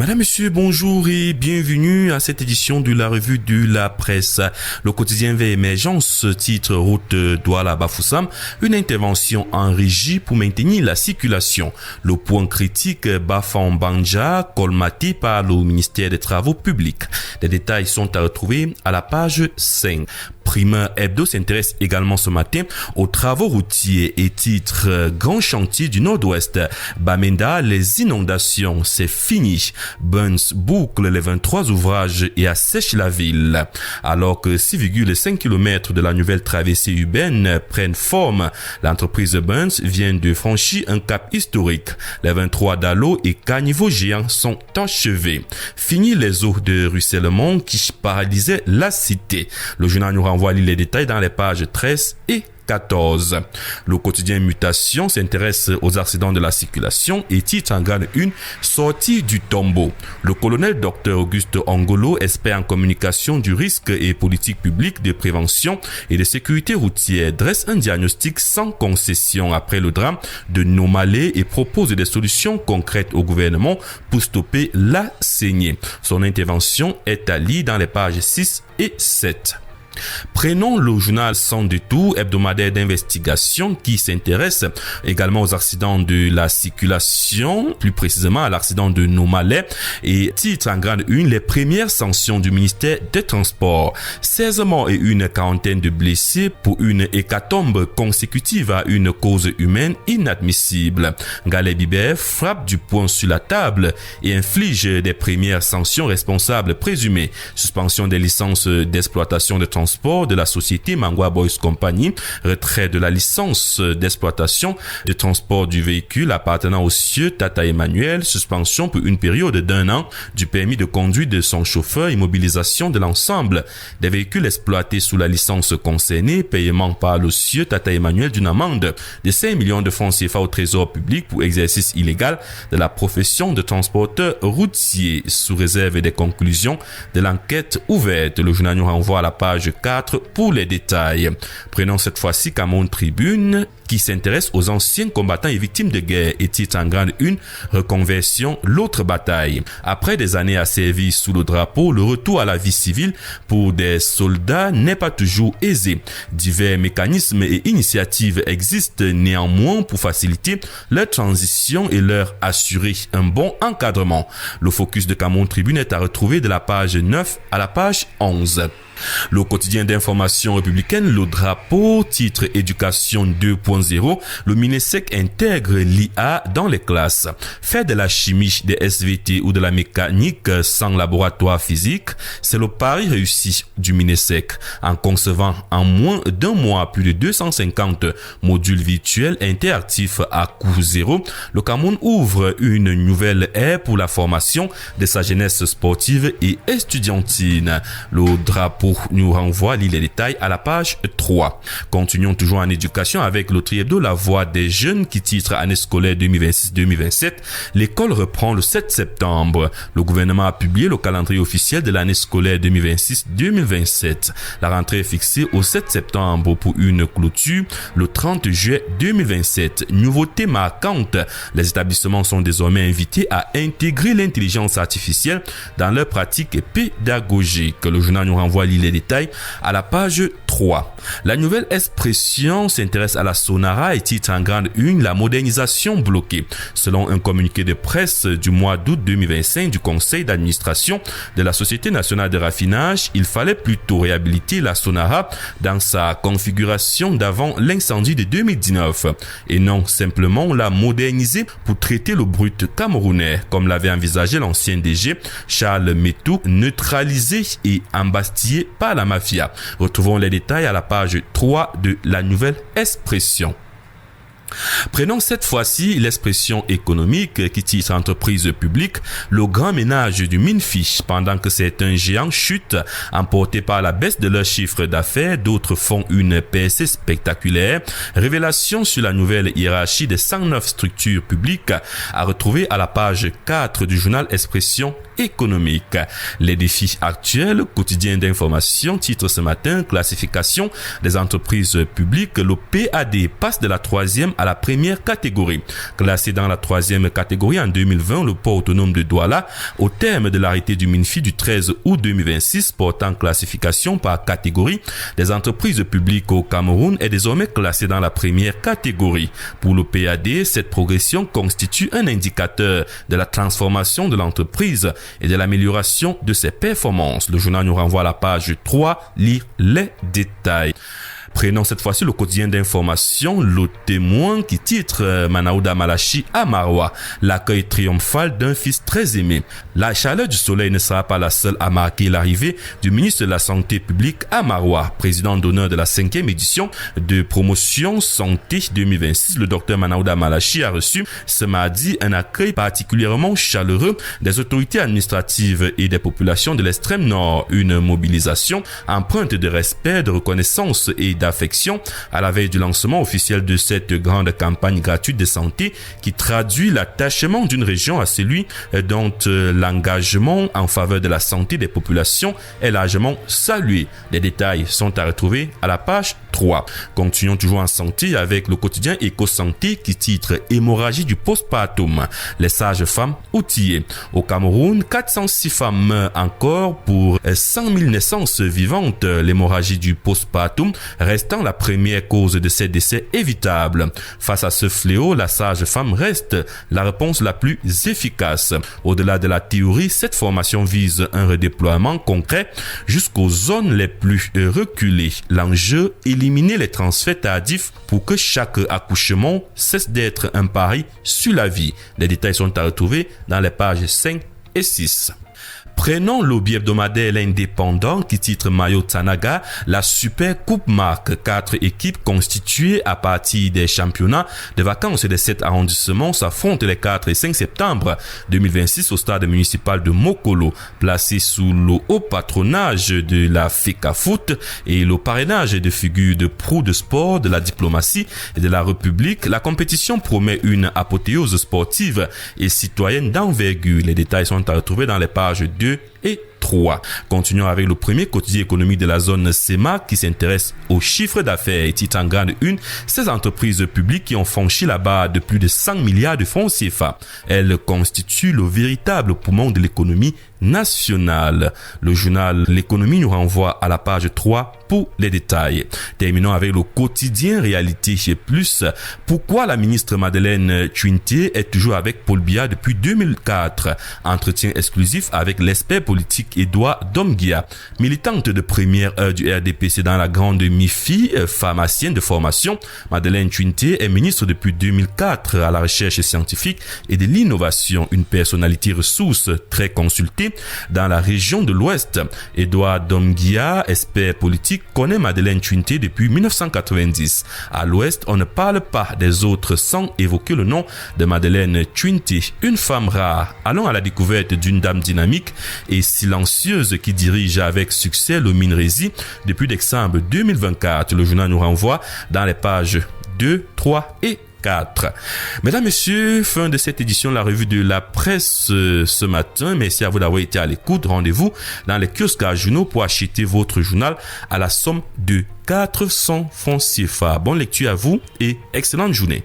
Madame, Monsieur, bonjour et bienvenue à cette édition de la revue de la presse. Le quotidien vers émergence, titre route Douala-Bafoussam, une intervention en régie pour maintenir la circulation. Le point critique Bafang-Banja, colmaté par le ministère des Travaux publics. Les détails sont à retrouver à la page 5. Primeur Hebdo s'intéresse également ce matin aux travaux routiers et titre Grand chantier du Nord-Ouest. Bamenda, les inondations, c'est fini. Burns boucle les 23 ouvrages et assèche la ville. Alors que 6,5 km de la nouvelle traversée urbaine prennent forme, l'entreprise Burns vient de franchir un cap historique. Les 23 dallots et caniveaux géants sont achevés. Fini les eaux de ruissellement qui paralysaient la cité. Le journal nous renvoie les détails dans les pages 13 et 14. Le quotidien Mutation s'intéresse aux accidents de la circulation et titre en grade 1 sortie du tombeau. Le colonel Dr Auguste Ongolo, expert en communication du risque et politique publique de prévention et de sécurité routière, dresse un diagnostic sans concession après le drame de Nomalé et propose des solutions concrètes au gouvernement pour stopper la saignée. Son intervention est à lire dans les pages 6 et 7. Prenons le journal Sans Détour, hebdomadaire d'investigation qui s'intéresse également aux accidents de la circulation, plus précisément à l'accident de Nomalé et titre en grade 1 les premières sanctions du ministère des Transports. 16 morts et une quarantaine de blessés pour une hécatombe consécutive à une cause humaine inadmissible. Galé Bibert frappe du poing sur la table et inflige des premières sanctions responsables présumées. Suspension des licences d'exploitation de transport de la société Mangwa Boys Company, retrait de la licence d'exploitation de transport du véhicule appartenant au sieur Tata Emmanuel, suspension pour une période d'1 an du permis de conduire de son chauffeur, immobilisation de l'ensemble des véhicules exploités sous la licence concernée, paiement par le sieur Tata Emmanuel d'une amende de 5 millions de francs CFA au trésor public pour exercice illégal de la profession de transporteur routier, sous réserve des conclusions de l'enquête ouverte. Le journal nous renvoie à la page 4 pour les détails. Prenons cette fois-ci Cameroun Tribune qui s'intéresse aux anciens combattants et victimes de guerre et titre en grade 1 reconversion, l'autre bataille. Après des années à servir sous le drapeau, le retour à la vie civile pour des soldats n'est pas toujours aisé. Divers mécanismes et initiatives existent néanmoins pour faciliter leur transition et leur assurer un bon encadrement. Le focus de Cameroun Tribune est à retrouver de la page 9 à la page 11. Le quotidien d'information républicaine, le drapeau, titre éducation 2.0, le MINESEC intègre l'IA dans les classes. Faire de la chimie, des SVT ou de la mécanique sans laboratoire physique, c'est le pari réussi du MINESEC. En concevant en moins d'1 mois plus de 250 modules virtuels interactifs à coût zéro, le Cameroun ouvre une nouvelle ère pour la formation de sa jeunesse sportive et estudiantine. Le drapeau nous renvoie les détails à la page 3. Continuons toujours en éducation avec le Hebdo, la voix des jeunes qui titre année scolaire 2026-2027. L'école reprend le 7 septembre. Le gouvernement a publié le calendrier officiel de l'année scolaire 2026-2027. La rentrée est fixée au 7 septembre pour une clôture le 30 juillet 2027. Nouveauté marquante, les établissements sont désormais invités à intégrer l'intelligence artificielle dans leurs pratiques pédagogiques. Le journal nous renvoie les détails à la page 3. La nouvelle expression s'intéresse à la Sonara et titre en grade 1 la modernisation bloquée. Selon un communiqué de presse du mois d'août 2025 du conseil d'administration de la Société nationale de raffinage, il fallait plutôt réhabiliter la Sonara dans sa configuration d'avant l'incendie de 2019 et non simplement la moderniser pour traiter le brut camerounais comme l'avait envisagé l'ancien DG Charles Metou, neutralisé et embastillé par la mafia. Retrouvons les détails à la page 3 de la nouvelle expression. Prenons cette fois-ci l'expression économique qui titre entreprise publique, le grand ménage du MINFI. Pendant que certains géants chutent, emportés par la baisse de leur chiffre d'affaires, d'autres font une percée spectaculaire. Révélation sur la nouvelle hiérarchie des 109 structures publiques à retrouver à la page 4 du journal Expression économique. Les défis actuels, quotidien d'information, titre ce matin, classification des entreprises publiques, le PAD passe de la 3e à la première catégorie. Classé dans la troisième catégorie en 2020, le port autonome de Douala, au terme de l'arrêté du MINFI du 13 août 2026 portant classification par catégorie des entreprises publiques au Cameroun, est désormais classé dans la première catégorie. Pour le PAD, cette progression constitue un indicateur de la transformation de l'entreprise et de l'amélioration de ses performances. Le journal nous renvoie à la page 3, lire les détails. Prenons cette fois-ci le quotidien d'information, le Témoin, qui titre Manaouda Malachi à Maroua, l'accueil triomphal d'un fils très aimé. La chaleur du soleil ne sera pas la seule à marquer l'arrivée du ministre de la Santé publique à Maroua. Président d'honneur de la 5e édition de promotion santé 2026, le docteur Manaouda Malachi a reçu ce mardi un accueil particulièrement chaleureux des autorités administratives et des populations de l'extrême nord. Une mobilisation empreinte de respect, de reconnaissance et d'affection à la veille du lancement officiel de cette grande campagne gratuite de santé qui traduit l'attachement d'une région à celui dont l'engagement en faveur de la santé des populations est largement salué. Les détails sont à retrouver à la page 3. Continuons toujours en santé avec le quotidien Éco-Santé qui titre Hémorragie du postpartum. Les sages-femmes outillées. Au Cameroun, 406 femmes meurent encore pour 100 000 naissances vivantes. L'hémorragie du postpartum restant la première cause de ces décès évitables. Face à ce fléau, la sage-femme reste la réponse la plus efficace. Au-delà de la théorie, cette formation vise un redéploiement concret jusqu'aux zones les plus reculées. L'enjeu, éliminer les transferts tardifs pour que chaque accouchement cesse d'être un pari sur la vie. Les détails sont à retrouver dans les pages 5 et 6. Prenons l'Obi hebdomadaire L'Indépendant qui titre Mayo Tsanaga, la Super Coupe marque. 4 équipes constituées à partir des championnats de vacances des 7 arrondissements s'affrontent les 4 et 5 septembre 2026 au stade municipal de Mokolo. Placé sous le haut patronage de la FECAFOOT et le parrainage de figures de proue de sport, de la diplomatie et de la République, la compétition promet une apothéose sportive et citoyenne d'envergure. Les détails sont à retrouver dans les pages 2 et 3. Continuons avec le premier quotidien économique de la zone SEMA qui s'intéresse aux chiffres d'affaires et titre en grande une ces entreprises publiques qui ont franchi la barre de plus de 100 milliards de francs CFA. Elles constituent le véritable poumon de l'économie nationale. Le journal L'économie nous renvoie à la page 3 pour les détails. Terminons avec le quotidien Réalité chez Plus. Pourquoi la ministre Madeleine Tuinté est toujours avec Paul Biya depuis 2004? Entretien exclusif avec l'expert politique Edouard Domguia. Militante de première heure du RDPC dans la grande MIFI, pharmacienne de formation, Madeleine Tuinté est ministre depuis 2004 à la recherche scientifique et de l'innovation. Une personnalité ressource très consultée dans la région de l'Ouest. Edouard Domguia, expert politique, connaît Madeleine Tuinté depuis 1990. À l'Ouest, on ne parle pas des autres sans évoquer le nom de Madeleine Tuinté, une femme rare. Allons à la découverte d'une dame dynamique et silencieuse qui dirige avec succès le Minerési depuis décembre 2024. Le journal nous renvoie dans les pages 2, 3 et 4. Mesdames, Messieurs, fin de cette édition de la revue de la presse ce matin. Merci à vous d'avoir été à l'écoute. Rendez-vous dans les kiosques à journaux pour acheter votre journal à la somme de 400 francs CFA. Bonne lecture à vous et excellente journée.